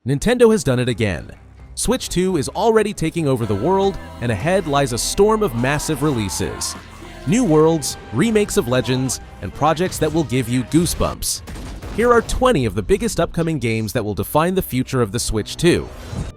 Nintendo has done it again. Switch 2 is already taking over the world, and ahead lies a storm of massive releases. New worlds, remakes of legends, and projects that will give you goosebumps. Here are 20 of the biggest upcoming games that will define the future of the Switch 2.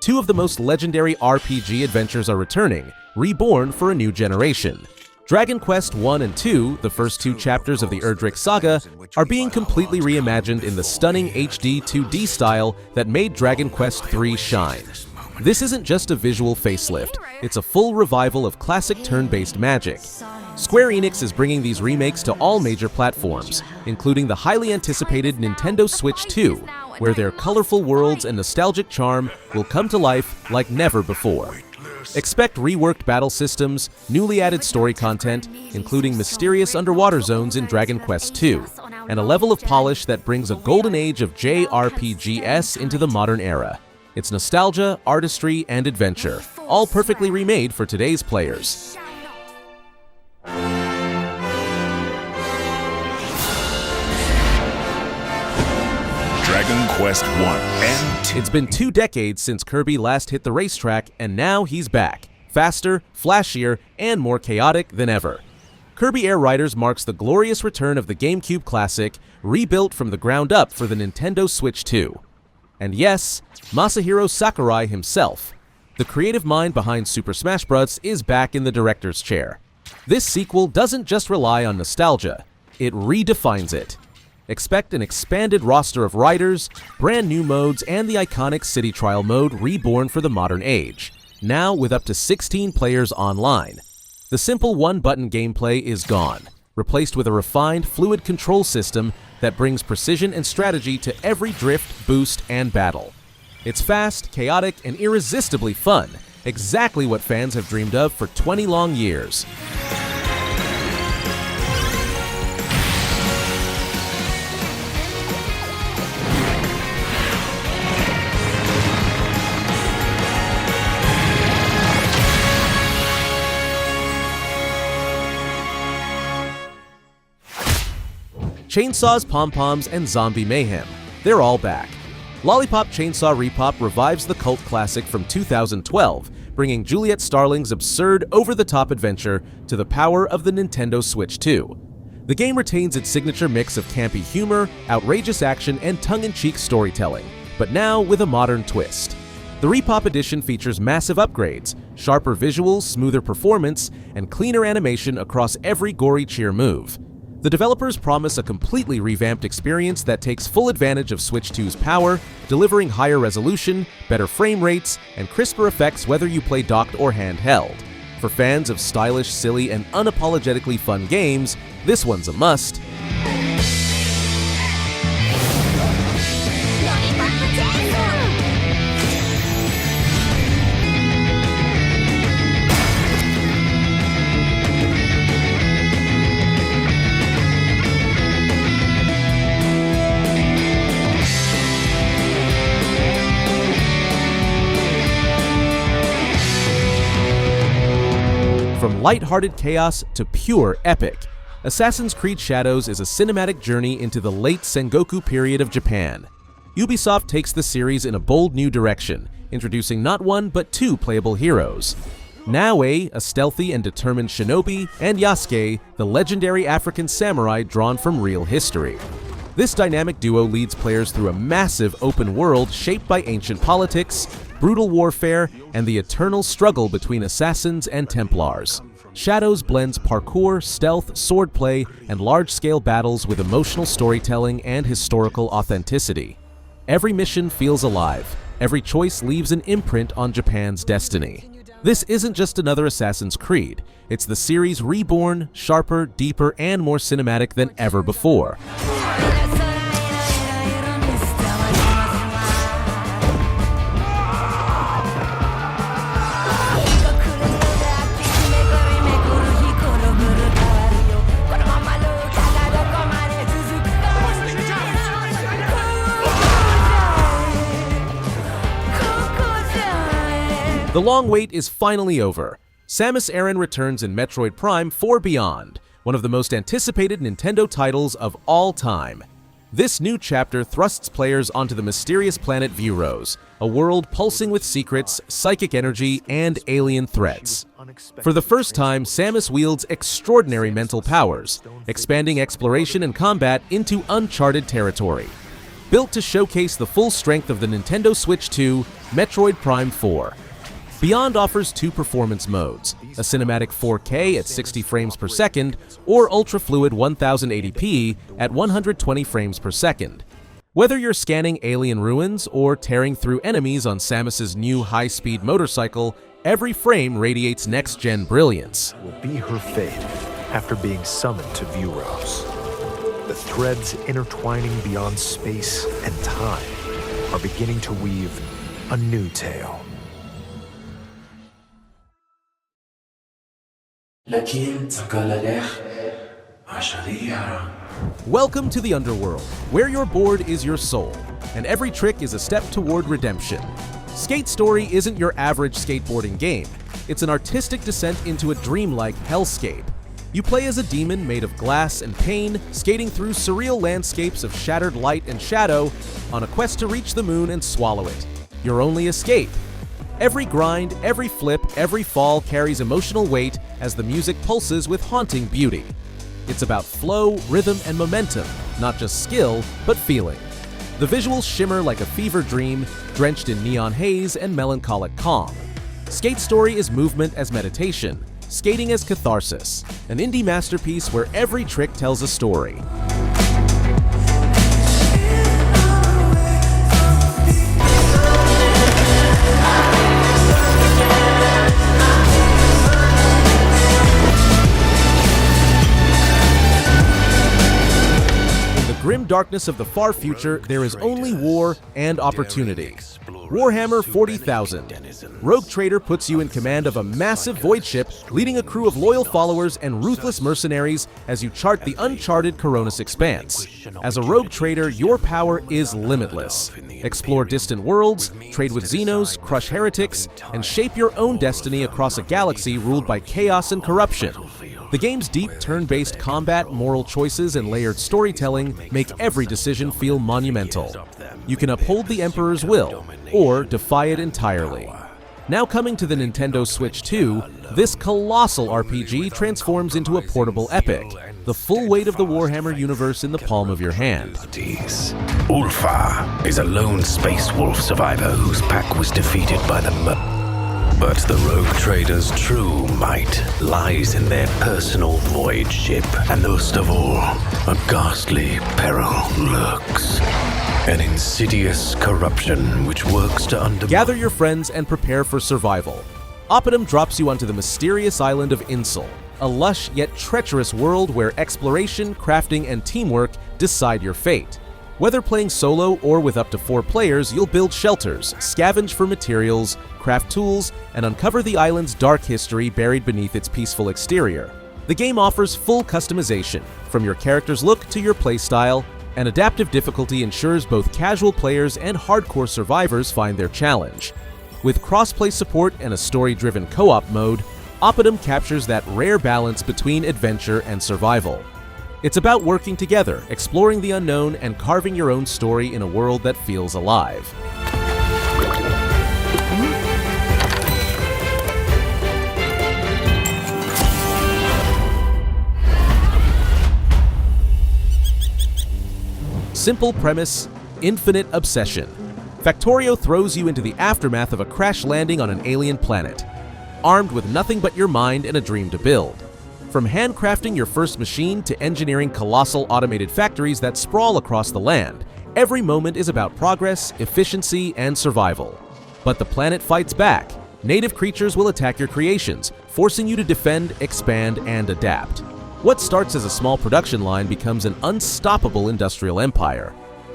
Two of the most legendary RPG adventures are returning, reborn for a new generation. Dragon Quest I and II, the first two chapters of the Erdrick saga, are being completely reimagined in the stunning HD 2D style that made Dragon Quest III shine. This isn't just a visual facelift, it's a full revival of classic turn-based magic. Square Enix is bringing these remakes to all major platforms, including the highly anticipated Nintendo Switch 2, where their colorful worlds and nostalgic charm will come to life like never before. Expect reworked battle systems, newly added story content, including mysterious underwater zones in Dragon Quest II, and a level of polish that brings a golden age of JRPGs into the modern era. It's nostalgia, artistry, and adventure, all perfectly remade for today's players. Dragon Quest I and II. It's been 2 decades since Kirby last hit the racetrack, and now he's back, faster, flashier, and more chaotic than ever. Kirby Air Riders marks the glorious return of the GameCube classic, rebuilt from the ground up for the Nintendo Switch 2. And yes, Masahiro Sakurai himself, the creative mind behind Super Smash Bros., is back in the director's chair. This sequel doesn't just rely on nostalgia, it redefines it. Expect an expanded roster of riders, brand new modes, and the iconic City Trial mode reborn for the modern age, now with up to 16 players online. The simple one-button gameplay is gone, replaced with a refined, fluid control system that brings precision and strategy to every drift, boost, and battle. It's fast, chaotic, and irresistibly fun, exactly what fans have dreamed of for 20 long years. Chainsaws, Pom-Poms, and Zombie Mayhem, they're all back. Lollipop Chainsaw RePOP revives the cult classic from 2012, bringing Juliet Starling's absurd, over-the-top adventure to the power of the Nintendo Switch 2. The game retains its signature mix of campy humor, outrageous action, and tongue-in-cheek storytelling, but now with a modern twist. The RePOP edition features massive upgrades, sharper visuals, smoother performance, and cleaner animation across every gory cheer move. The developers promise a completely revamped experience that takes full advantage of Switch 2's power, delivering higher resolution, better frame rates, and crisper effects whether you play docked or handheld. For fans of stylish, silly, and unapologetically fun games, this one's a must. From lighthearted chaos to pure epic, Assassin's Creed Shadows is a cinematic journey into the late Sengoku period of Japan. Ubisoft takes the series in a bold new direction, introducing not one but 2 playable heroes. Naoe, a stealthy and determined shinobi, and Yasuke, the legendary African samurai drawn from real history. This dynamic duo leads players through a massive open world shaped by ancient politics, brutal warfare, and the eternal struggle between assassins and Templars. Shadows blends parkour, stealth, swordplay, and large-scale battles with emotional storytelling and historical authenticity. Every mission feels alive. Every choice leaves an imprint on Japan's destiny. This isn't just another Assassin's Creed. It's the series reborn, sharper, deeper, and more cinematic than ever before. The long wait is finally over. Samus Aran returns in Metroid Prime 4 Beyond, one of the most anticipated Nintendo titles of all time. This new chapter thrusts players onto the mysterious planet Vuros, a world pulsing with secrets, psychic energy, and alien threats. For the first time, Samus wields extraordinary mental powers, expanding exploration and combat into uncharted territory. Built to showcase the full strength of the Nintendo Switch 2, Metroid Prime 4. Beyond offers two performance modes, a cinematic 4K at 60 frames per second or ultra-fluid 1080p at 120 frames per second. Whether you're scanning alien ruins or tearing through enemies on Samus's new high-speed motorcycle, every frame radiates next-gen brilliance. Will be her fate after being summoned to Vuros. The threads intertwining beyond space and time are beginning to weave a new tale. Welcome to the Underworld, where your board is your soul, and every trick is a step toward redemption. Skate Story isn't your average skateboarding game. It's an artistic descent into a dreamlike hellscape. You play as a demon made of glass and pain, skating through surreal landscapes of shattered light and shadow, on a quest to reach the moon and swallow it. Your only escape. Every grind, every flip, every fall carries emotional weight as the music pulses with haunting beauty. It's about flow, rhythm, and momentum, not just skill, but feeling. The visuals shimmer like a fever dream, drenched in neon haze and melancholic calm. Skate Story is movement as meditation, skating as catharsis, an indie masterpiece where every trick tells a story. Grim darkness of the far future, there is only war and opportunity. Warhammer 40,000. Rogue Trader puts you in command of a massive void ship, leading a crew of loyal followers and ruthless mercenaries as you chart the uncharted Coronis expanse. As a Rogue Trader, your power is limitless. Explore distant worlds, trade with Xenos, crush heretics, and shape your own destiny across a galaxy ruled by chaos and corruption. The game's deep turn-based combat, moral choices, and layered storytelling make every decision feel monumental. You can uphold the Emperor's will, or defy it entirely. Now coming to the Nintendo Switch 2, this colossal RPG transforms into a portable epic, the full weight of the Warhammer universe in the palm of your hand. Ulfa is a lone space wolf survivor whose pack was defeated by the But the Rogue Trader's true might lies in their personal void ship, and most of all, a ghastly peril lurks. An insidious corruption which works to undermine... Gather your friends and prepare for survival. Oppidum drops you onto the mysterious island of Insel, a lush yet treacherous world where exploration, crafting, and teamwork decide your fate. Whether playing solo or with up to 4 players, you'll build shelters, scavenge for materials, craft tools, and uncover the island's dark history buried beneath its peaceful exterior. The game offers full customization, from your character's look to your playstyle, and adaptive difficulty ensures both casual players and hardcore survivors find their challenge. With cross-play support and a story-driven co-op mode, Oppidum captures that rare balance between adventure and survival. It's about working together, exploring the unknown, and carving your own story in a world that feels alive. Simple premise, infinite obsession. Factorio throws you into the aftermath of a crash landing on an alien planet, armed with nothing but your mind and a dream to build. From handcrafting your first machine to engineering colossal automated factories that sprawl across the land, every moment is about progress, efficiency, and survival. But the planet fights back. Native creatures will attack your creations, forcing you to defend, expand, and adapt. What starts as a small production line becomes an unstoppable industrial empire.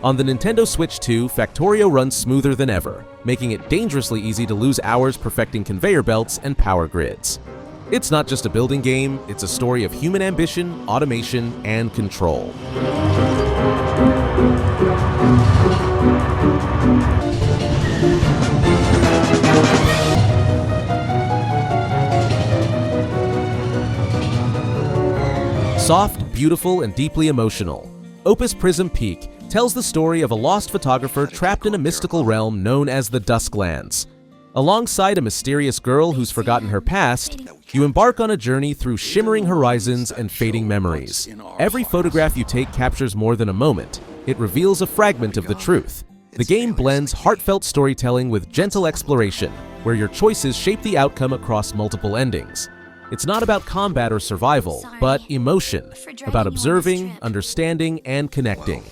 On the Nintendo Switch 2, Factorio runs smoother than ever, making it dangerously easy to lose hours perfecting conveyor belts and power grids. It's not just a building game, it's a story of human ambition, automation, and control. Soft, beautiful, and deeply emotional, Opus Prism Peak tells the story of a lost photographer trapped in a mystical realm known as the Dusklands. Alongside a mysterious girl who's forgotten her past, you embark on a journey through shimmering horizons and fading memories. Every photograph you take captures more than a moment. It reveals a fragment of the truth. The game blends heartfelt storytelling with gentle exploration, where your choices shape the outcome across multiple endings. It's not about combat or survival, but emotion, about observing, understanding, and connecting.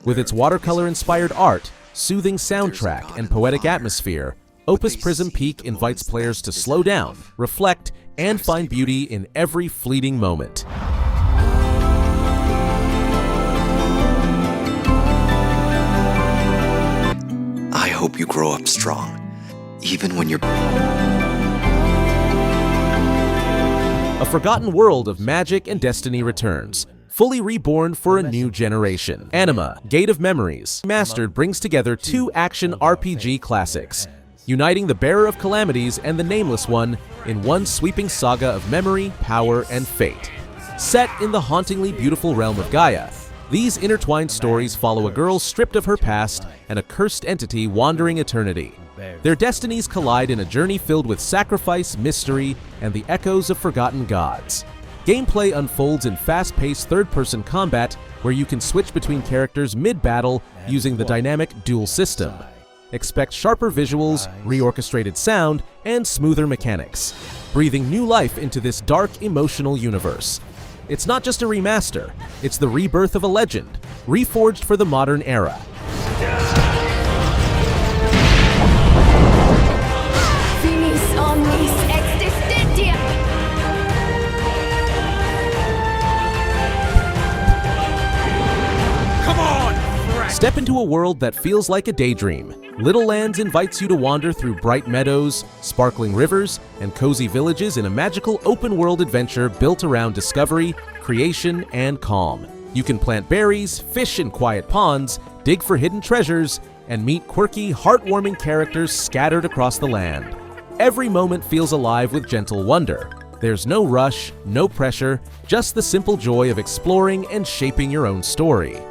With its watercolor-inspired art, soothing soundtrack, and poetic atmosphere, Opus Prism Peak invites players to slow down, reflect, and find beauty in every fleeting moment. I hope you grow up strong, even when you're... A forgotten world of magic and destiny returns, fully reborn for a new generation. Anima, Gate of Memories, Remastered brings together two action RPG classics, uniting the Bearer of Calamities and the Nameless One in one sweeping saga of memory, power, and fate. Set in the hauntingly beautiful realm of Gaia, these intertwined stories follow a girl stripped of her past and a cursed entity wandering eternity. Their destinies collide in a journey filled with sacrifice, mystery, and the echoes of forgotten gods. Gameplay unfolds in fast-paced third-person combat where you can switch between characters mid-battle using the dynamic duel system. Expect sharper visuals, reorchestrated sound, and smoother mechanics, breathing new life into this dark, emotional universe. It's not just a remaster, it's the rebirth of a legend, reforged for the modern era. Finis omnis existentia! Step into a world that feels like a daydream. Littlelands invites you to wander through bright meadows, sparkling rivers, and cozy villages in a magical open-world adventure built around discovery, creation, and calm. You can plant berries, fish in quiet ponds, dig for hidden treasures, and meet quirky, heartwarming characters scattered across the land. Every moment feels alive with gentle wonder. There's no rush, no pressure, just the simple joy of exploring and shaping your own story.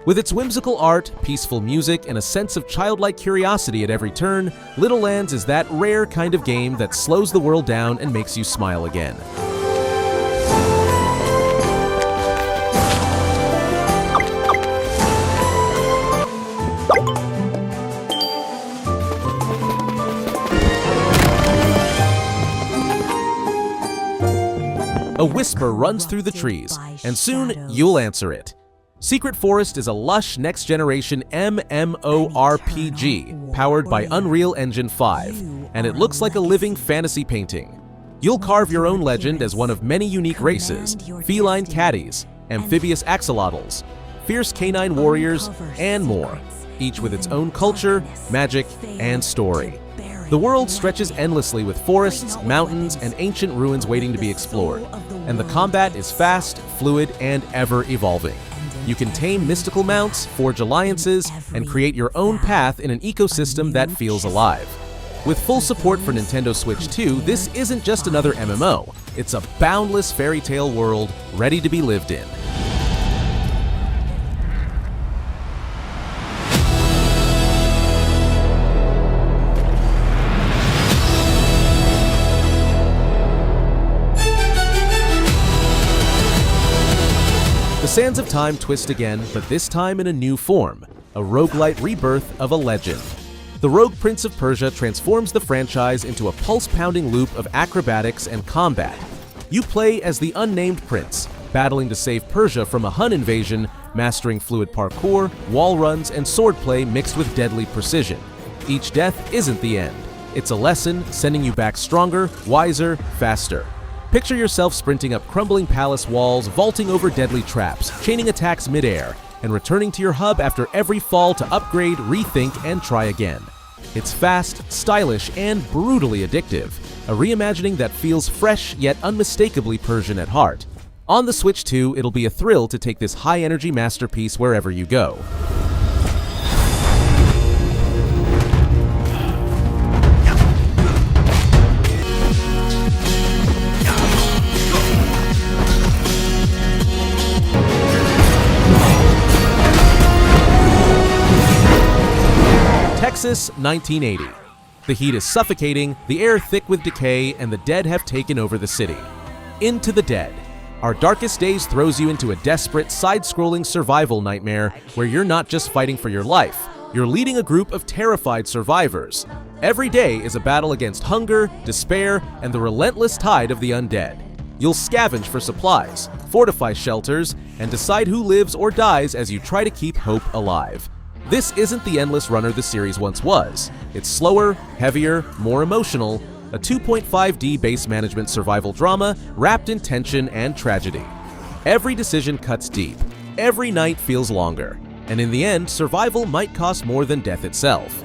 With its whimsical art, peaceful music, and a sense of childlike curiosity at every turn, Littlelands is that rare kind of game that slows the world down and makes you smile again. A whisper runs through the trees, and soon you'll answer it. Secret Forest is a lush next-generation MMORPG powered by Unreal Engine 5, and it looks like a living fantasy painting. You'll carve your own legend as one of many unique races, feline caddies, amphibious axolotls, fierce canine warriors, and more, each with its own culture, magic, and story. The world stretches endlessly with forests, mountains, and ancient ruins waiting to be explored, and the combat is fast, fluid, and ever-evolving. You can tame mystical mounts, forge alliances, and create your own path in an ecosystem that feels alive. With full support for Nintendo Switch 2, this isn't just another MMO, it's a boundless fairy tale world ready to be lived in. The sands of time twist again, but this time in a new form, a roguelite rebirth of a legend. The Rogue Prince of Persia transforms the franchise into a pulse-pounding loop of acrobatics and combat. You play as the unnamed prince, battling to save Persia from a Hun invasion, mastering fluid parkour, wall runs, and swordplay mixed with deadly precision. Each death isn't the end. It's a lesson, sending you back stronger, wiser, faster. Picture yourself sprinting up crumbling palace walls, vaulting over deadly traps, chaining attacks mid-air, and returning to your hub after every fall to upgrade, rethink, and try again. It's fast, stylish, and brutally addictive, a reimagining that feels fresh yet unmistakably Persian at heart. On the Switch 2, it'll be a thrill to take this high-energy masterpiece wherever you go. Crisis 1980. The heat is suffocating, the air thick with decay, and the dead have taken over the city. Into the Dead. Our Darkest Days throws you into a desperate, side-scrolling survival nightmare where you're not just fighting for your life, you're leading a group of terrified survivors. Every day is a battle against hunger, despair, and the relentless tide of the undead. You'll scavenge for supplies, fortify shelters, and decide who lives or dies as you try to keep hope alive. This isn't the endless runner the series once was. It's slower, heavier, more emotional, a 2.5D base management survival drama wrapped in tension and tragedy. Every decision cuts deep, every night feels longer, and in the end, survival might cost more than death itself.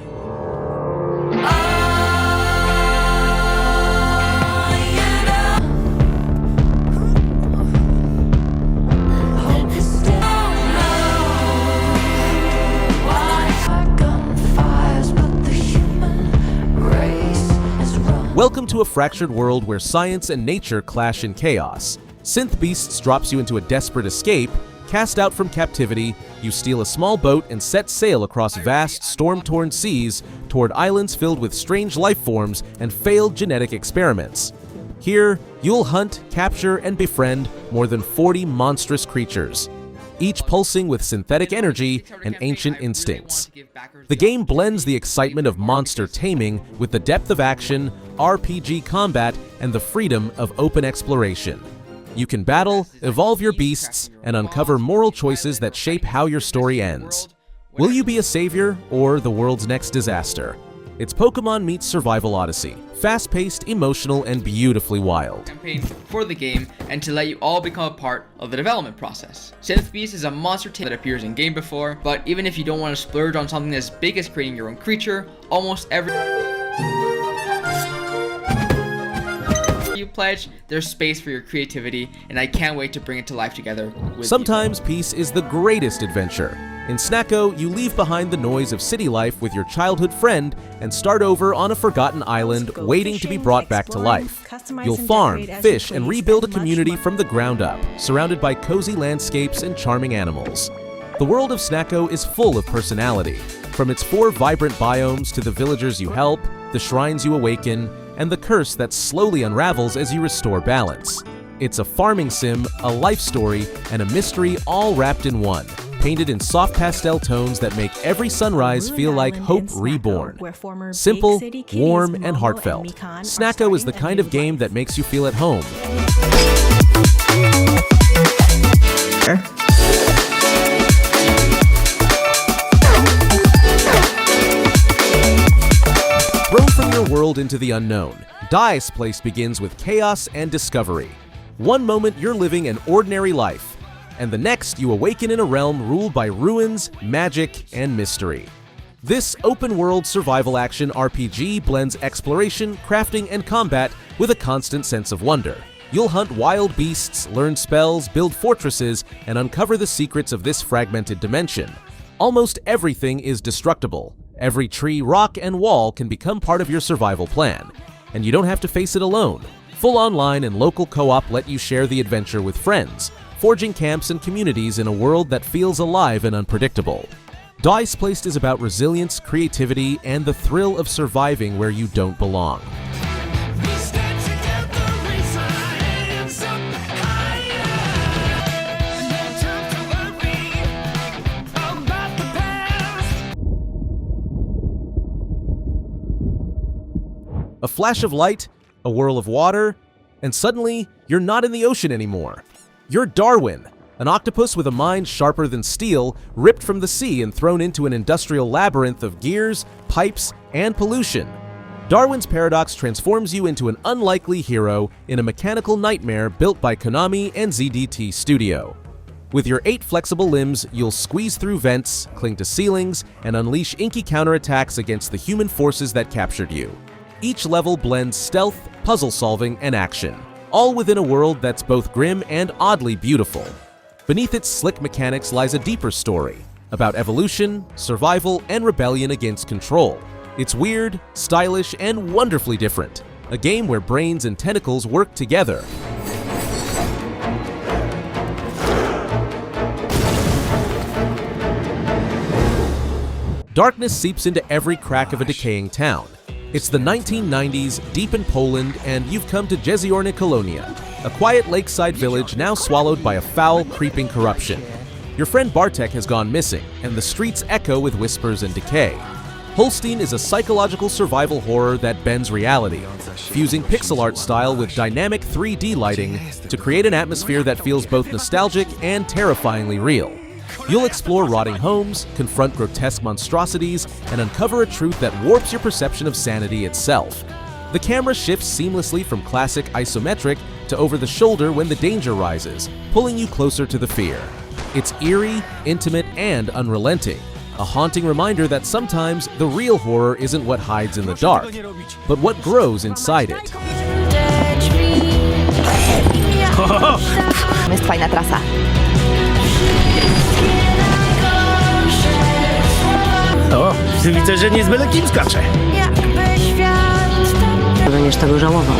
Welcome to a fractured world where science and nature clash in chaos. Synth Beasts drops you into a desperate escape. Cast out from captivity, you steal a small boat and set sail across vast, storm-torn seas toward islands filled with strange life forms and failed genetic experiments. Here, you'll hunt, capture, and befriend more than 40 monstrous creatures, each pulsing with synthetic energy and ancient instincts. The game blends the excitement of monster taming with the depth of action, RPG combat, and the freedom of open exploration. You can battle, evolve your beasts, and uncover moral choices that shape how your story ends. Will you be a savior or the world's next disaster? It's Pokemon meets Survival Odyssey. Fast-paced, emotional, and beautifully wild. Campaign for the game and to let you all become a part of the development process. Synth Beasts is a monster tale that appears in game before, but even if you don't want to splurge on something as big as creating your own creature, almost every you pledge, there's space for your creativity, and I can't wait to bring it to life together with Sometimes peace is the greatest adventure. In Snacko, you leave behind the noise of city life with your childhood friend and start over on a forgotten island waiting to be brought back to life. You'll farm, fish, and rebuild a community from the ground up, surrounded by cozy landscapes and charming animals. The world of Snacko is full of personality, from its 4 vibrant biomes to the villagers you help, the shrines you awaken, and the curse that slowly unravels as you restore balance. It's a farming sim, a life story, and a mystery all wrapped in one, painted in soft pastel tones that make every sunrise feel like hope reborn. Simple, warm, and heartfelt. Snacko is the kind of game that makes you feel at home. Thrown from your world into the unknown, Dysplaced begins with chaos and discovery. One moment you're living an ordinary life, and the next you awaken in a realm ruled by ruins, magic, and mystery. This open-world survival action RPG blends exploration, crafting, and combat with a constant sense of wonder. You'll hunt wild beasts, learn spells, build fortresses, and uncover the secrets of this fragmented dimension. Almost everything is destructible. Every tree, rock, and wall can become part of your survival plan. And you don't have to face it alone. Full online and local co-op let you share the adventure with friends, forging camps and communities in a world that feels alive and unpredictable. Dysplaced is about resilience, creativity, and the thrill of surviving where you don't belong. A flash of light, a whirl of water, and suddenly, you're not in the ocean anymore. You're Darwin, an octopus with a mind sharper than steel, ripped from the sea and thrown into an industrial labyrinth of gears, pipes, and pollution. Darwin's paradox transforms you into an unlikely hero in a mechanical nightmare built by Konami and ZDT Studio. With your 8 flexible limbs, you'll squeeze through vents, cling to ceilings, and unleash inky counterattacks against the human forces that captured you. Each level blends stealth, puzzle solving, and action, all within a world that's both grim and oddly beautiful. Beneath its slick mechanics lies a deeper story about evolution, survival, and rebellion against control. It's weird, stylish, and wonderfully different. A game where brains and tentacles work together. Darkness seeps into every crack of a decaying town. It's the 1990s, deep in Poland, and you've come to Jeziorny Kolonia, a quiet lakeside village now swallowed by a foul, creeping corruption. Your friend Bartek has gone missing, and the streets echo with whispers and decay. Holstin is a psychological survival horror that bends reality, fusing pixel art style with dynamic 3D lighting to create an atmosphere that feels both nostalgic and terrifyingly real. You'll explore rotting homes, confront grotesque monstrosities, and uncover a truth that warps your perception of sanity itself. The camera shifts seamlessly from classic isometric to over the shoulder when the danger rises, pulling you closer to the fear. It's eerie, intimate, and unrelenting, a haunting reminder that sometimes the real horror isn't what hides in the dark, but what grows inside it. Jest fajna trasa. O, widzę, że nie z byle kim skacze. Będziesz tego żałował.